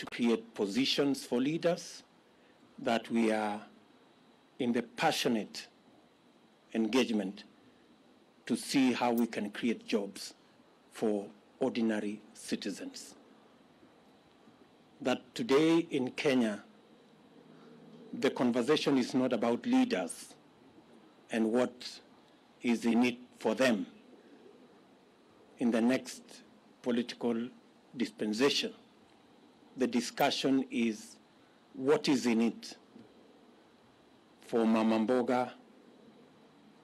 to create positions for leaders, that we are in the passionate engagement to see how we can create jobs for ordinary citizens. That today in Kenya, the conversation is not about leaders and what is in it for them in the next political dispensation. The discussion is what is in it for Mama Mboga,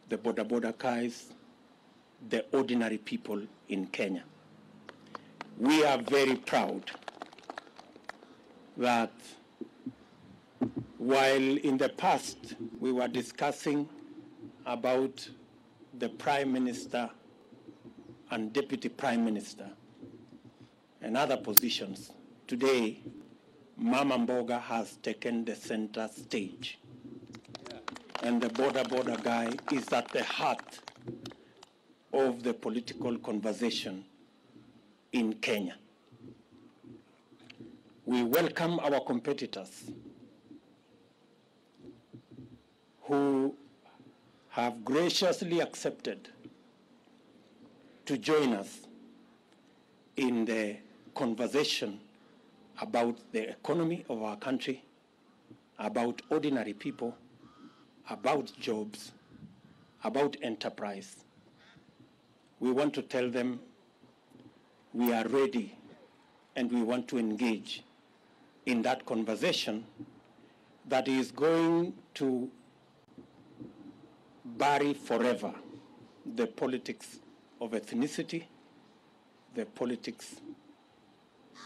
the boda guys, the ordinary people in Kenya. We are very proud that while in the past we were discussing about the Prime Minister and Deputy Prime Minister and other positions, today Mama Mboga has taken the center stage. And the boda guy is at the heart of the political conversation in Kenya. We welcome our competitors who have graciously accepted to join us in the conversation about the economy of our country, about ordinary people, about jobs, about enterprise. We want to tell them we are ready and we want to engage in that conversation that is going to bury forever the politics of ethnicity, the politics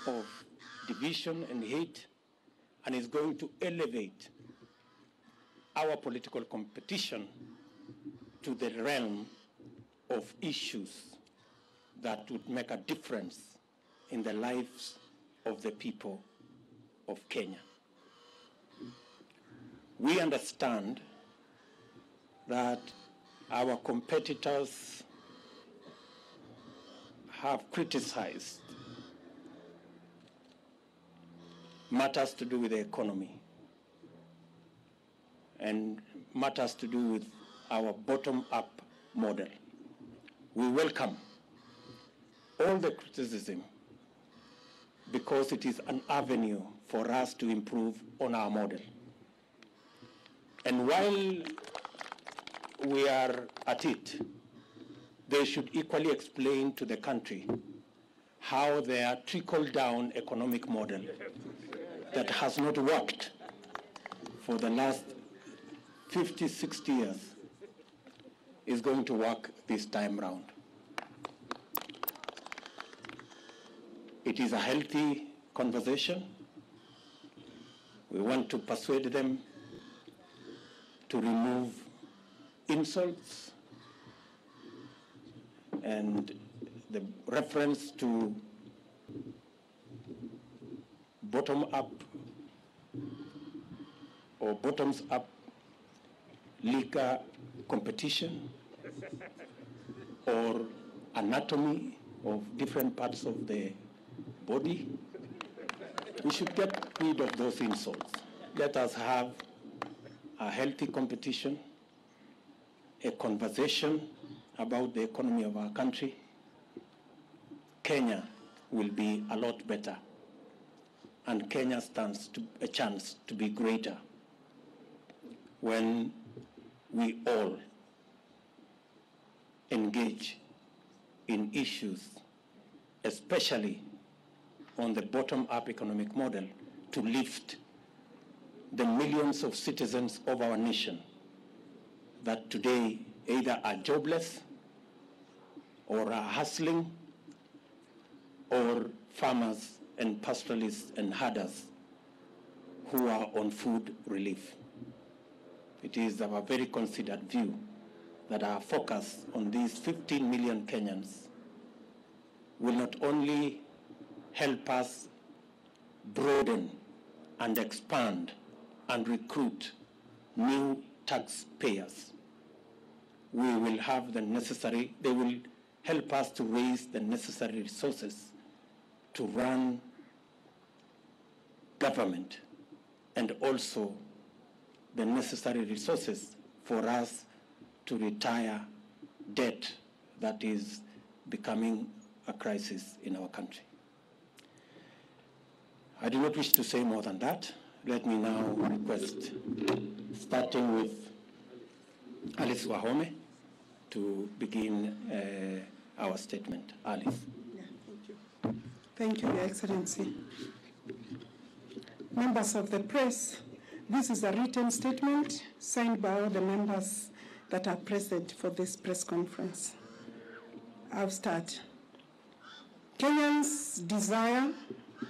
of division and hate, and is going to elevate our political competition to the realm of issues that would make a difference in the lives of the people of Kenya. We understand that our competitors have criticized matters to do with the economy and matters to do with our bottom-up model. We welcome all the criticism because it is an avenue for us to improve on our model. And while we are at it, they should equally explain to the country how their trickle-down economic model that has not worked for the last 50, 60 years is going to work this time round. It is a healthy conversation. We want to persuade them to remove insults and the reference to bottom-up or bottoms-up liquor competition or anatomy of different parts of the body. We should get rid of those insults. Let us have a healthy competition, a conversation about the economy of our country. Kenya will be a lot better, and Kenya stands a chance to be greater when we all engage in issues, especially on the bottom-up economic model, to lift the millions of citizens of our nation that today either are jobless or are hustling, or farmers and pastoralists and herders who are on food relief. It is our very considered view that our focus on these 15 million Kenyans will not only help us broaden and expand and recruit new taxpayers. We will have the necessary, they will help us to raise the necessary resources to run government and also the necessary resources for us to retire debt that is becoming a crisis in our country. I do not wish to say more than that. Let me now request, starting with Alice Wahome, to begin our statement. Alice. Yeah, thank you. Thank you, Your Excellency. Members of the press, this is a written statement signed by all the members that are present for this press conference. I'll start. Kenyans desire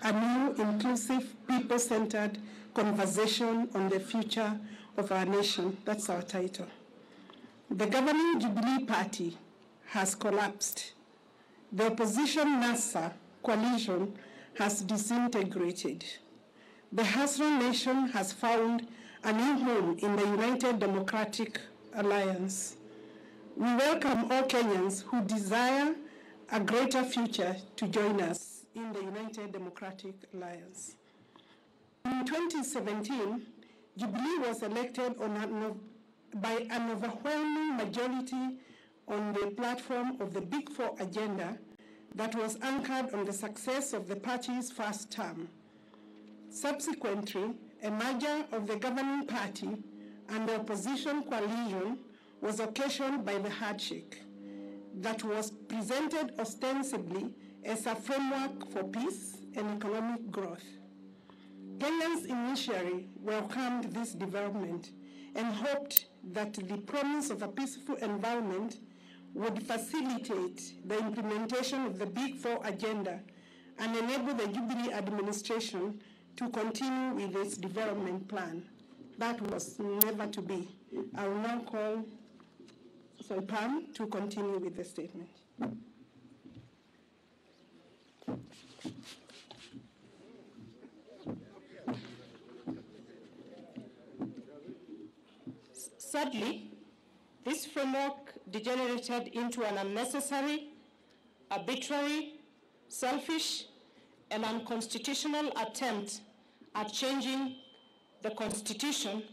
a new, inclusive, people-centered conversation on the future of our nation. That's our title. The governing Jubilee Party has collapsed. The opposition NASA coalition has disintegrated. The Hasran nation has found a new home in the United Democratic Alliance. We welcome all Kenyans who desire a greater future to join us in the United Democratic Alliance. In 2017, Jubilee was elected by an overwhelming majority on the platform of the Big Four agenda that was anchored on the success of the party's first term. Subsequently, a merger of the governing party and the opposition coalition was occasioned by the handshake that was presented ostensibly as a framework for peace and economic growth. Kenyans initially welcomed this development and hoped that the promise of a peaceful environment would facilitate the implementation of the Big Four agenda and enable the Jubilee administration to continue with its development plan. That was never to be. I will now call Pam to continue with the statement. Sadly, this framework degenerated into an unnecessary, arbitrary, selfish, and unconstitutional attempt at changing the Constitution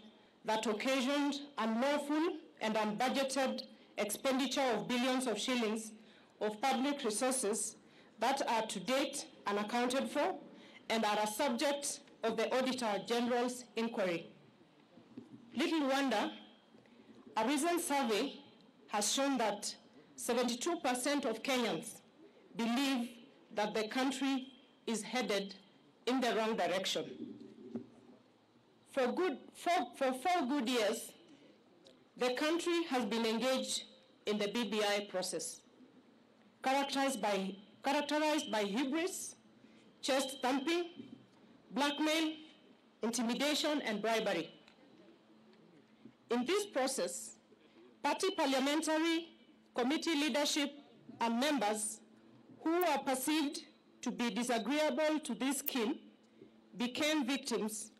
that occasioned unlawful and unbudgeted expenditure of billions of shillings of public resources that are to date unaccounted for and are a subject of the Auditor General's inquiry. Little wonder, a recent survey has shown that 72% of Kenyans believe that the country is headed in the wrong direction. For 4 good years, the country has been engaged in the BBI process, characterized by hubris, chest thumping, blackmail, intimidation, and bribery. In this process, party parliamentary committee leadership and members who are perceived to be disagreeable to this scheme became victims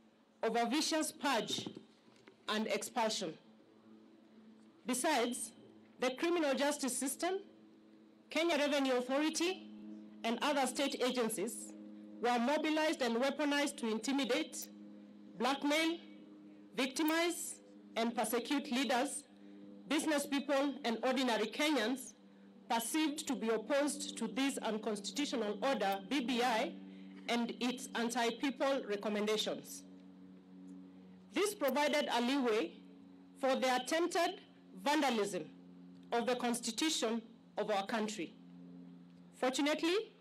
of a vicious purge and expulsion. Besides, the criminal justice system, Kenya Revenue Authority, and other state agencies were mobilized and weaponized to intimidate, blackmail, victimize, and persecute leaders, business people, and ordinary Kenyans perceived to be opposed to this unconstitutional order, BBI, and its anti-people recommendations. This provided a leeway for the attempted vandalism of the Constitution of our country. Fortunately,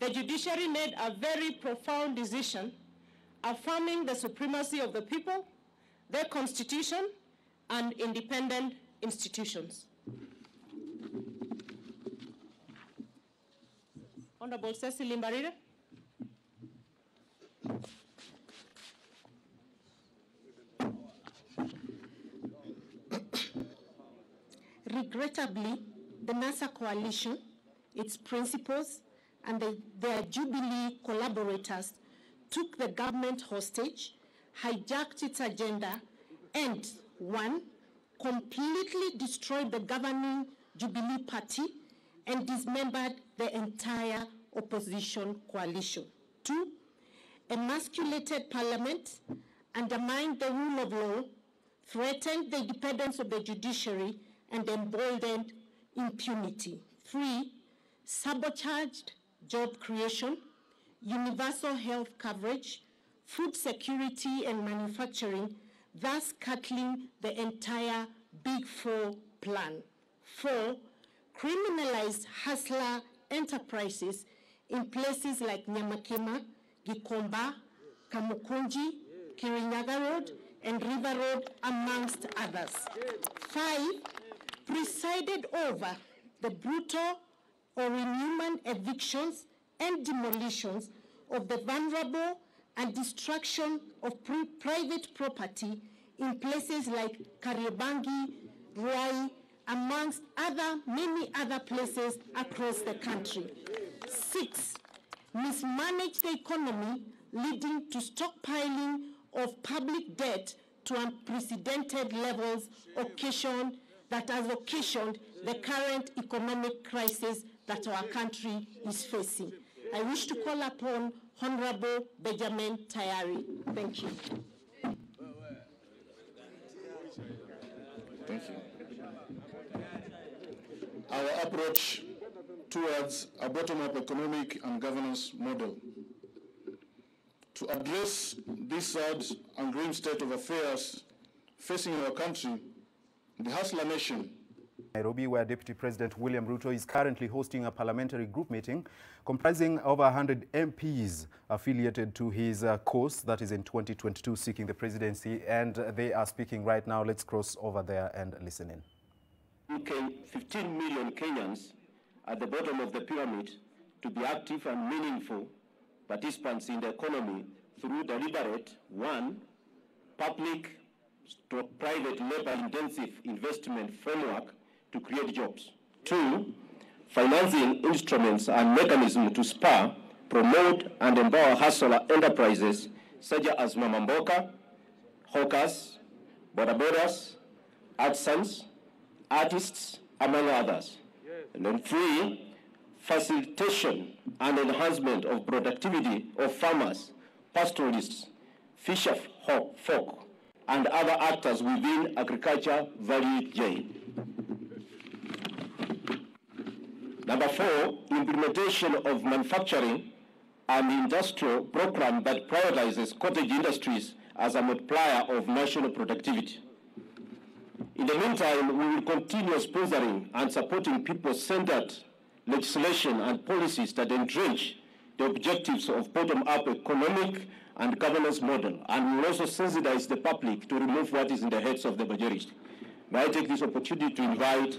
the judiciary made a very profound decision affirming the supremacy of the people, their constitution, and independent institutions. Honorable Cecily Mbarire. Regrettably, the NASA coalition, its principals, and their Jubilee collaborators took the government hostage, hijacked its agenda, and, 1, completely destroyed the governing Jubilee Party and dismembered the entire opposition coalition. 2, emasculated parliament, undermined the rule of law, threatened the independence of the judiciary, and emboldened impunity. 3, sabotaged job creation, universal health coverage, food security and manufacturing, thus cutting the entire Big Four plan. 4, criminalized hustler enterprises in places like Nyamakema, Gikomba, Kamukunji, Kirinyaga Road, and River Road, amongst others. 5, presided over the brutal or inhuman evictions and demolitions of the vulnerable and destruction of private property in places like Kariobangi, Ruai, amongst many other places across the country. 6, mismanaged the economy, leading to stockpiling of public debt to unprecedented levels that has occasioned the current economic crisis that our country is facing. I wish to call upon Honorable Benjamin Tayari. Thank you. Thank you. Our approach towards a bottom-up economic and governance model. To address this sad and grim state of affairs facing our country, the Hustler Nation, Nairobi, where Deputy President William Ruto is currently hosting a parliamentary group meeting comprising over 100 MPs affiliated to his course that is in 2022 seeking the presidency, and they are speaking right now. Let's cross over there and listen in. 15 million Kenyans at the bottom of the pyramid to be active and meaningful participants in the economy through deliberate, 1, public/private labor-intensive investment framework to create jobs. 2, financing instruments and mechanisms to spur, promote, and empower hustler enterprises such as Mama Mboka, hawkers, bodabodas, artisans, artists, among others. And then 3, facilitation and enhancement of productivity of farmers, pastoralists, fisher folk, and other actors within agriculture value chain. Number 4, implementation of manufacturing and industrial program that prioritizes cottage industries as a multiplier of national productivity. In the meantime, we will continue sponsoring and supporting people-centered legislation and policies that entrench the objectives of bottom-up economic and governance model, and we will also sensitize the public to remove what is in the heads of the majority. May I take this opportunity to invite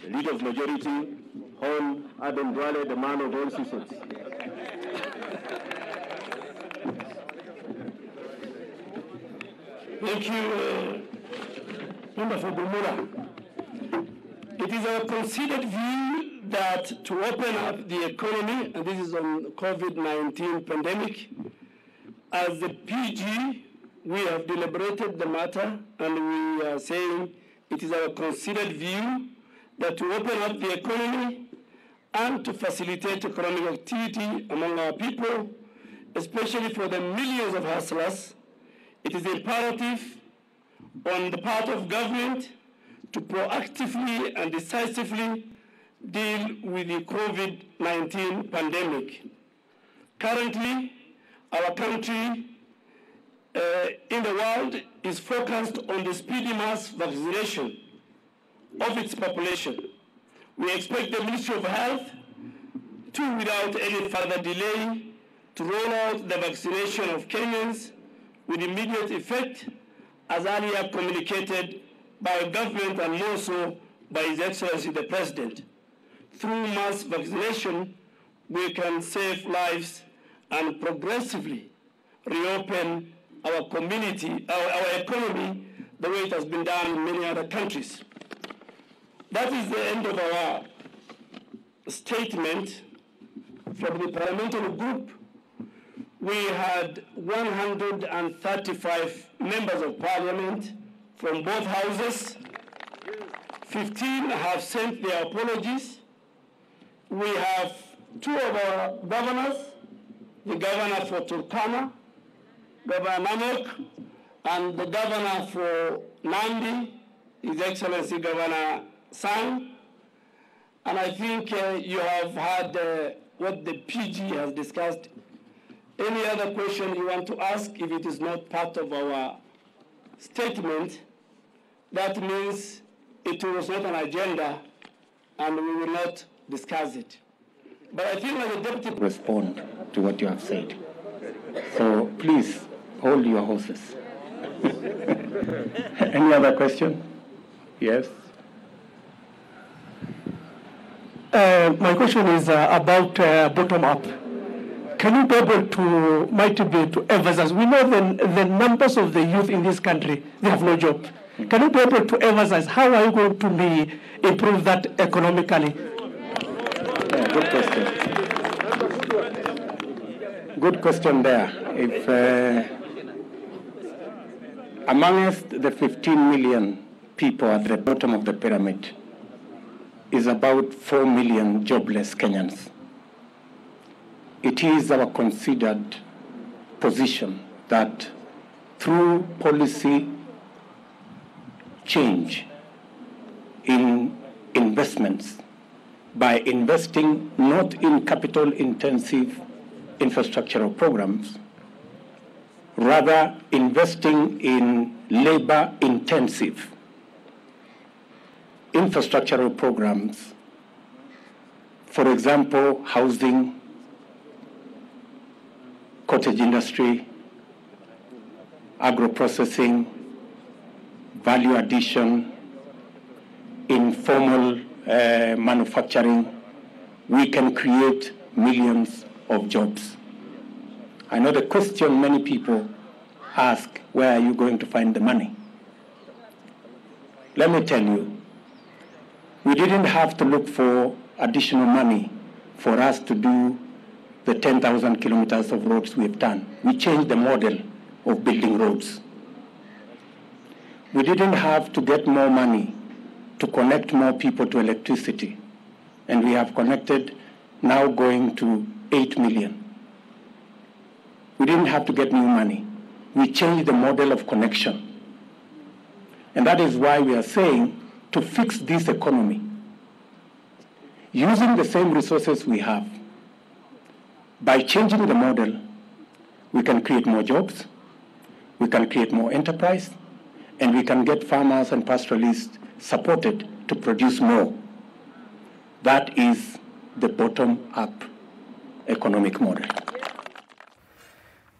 the leader of majority, Hon. Adam Duale, the man of all seasons. Thank you, Member for Bumula. It is our considered view that to open up the economy, and this is on COVID-19 pandemic, as the PG, we have deliberated the matter, and we are saying it is our considered view that to open up the economy and to facilitate economic activity among our people, especially for the millions of hustlers, it is imperative on the part of government to proactively and decisively deal with the COVID-19 pandemic. Currently, our country in the world is focused on the speedy mass vaccination of its population. We expect the Ministry of Health to, without any further delay, to roll out the vaccination of Kenyans with immediate effect, as earlier communicated by government and more so by His Excellency the President. Through mass vaccination, we can save lives and progressively reopen our community, our economy, the way it has been done in many other countries. That is the end of our statement from the parliamentary group. We had 135 members of parliament from both houses. 15 have sent their apologies. We have 2 of our governors the governor for Turkana, Governor Namok, and the governor for Nandi, His Excellency Governor Sang. And I think you have heard what the PG has discussed. Any other question you want to ask, if it is not part of our statement, that means it was not an agenda and we will not discuss it. But I think that the deputy respond to what you have said. So please hold your horses. Any other question? Yes. My question is about bottom up. Can you be able to motivate to emphasize? We know the numbers of the youth in this country, they have no job. Can you be able to emphasize how are you going to improve that economically? Yeah, good question. Good question there. If amongst the 15 million people at the bottom of the pyramid is about 4 million jobless Kenyans. It is our considered position that through policy change in investments, by investing not in capital-intensive infrastructural programs, rather investing in labor-intensive infrastructural programs, for example, housing, cottage industry, agro-processing, value addition, informal manufacturing, we can create millions of jobs. I know the question many people ask, where are you going to find the money? Let me tell you, we didn't have to look for additional money for us to do the 10,000 kilometers of roads we've done. We changed the model of building roads. We didn't have to get more money to connect more people to electricity. And we have connected, now going to 8 million. We didn't have to get new money. We changed the model of connection. And that is why we are saying to fix this economy, using the same resources we have, by changing the model, we can create more jobs, we can create more enterprise, and we can get farmers and pastoralists supported to produce more. That is the bottom-up economic model.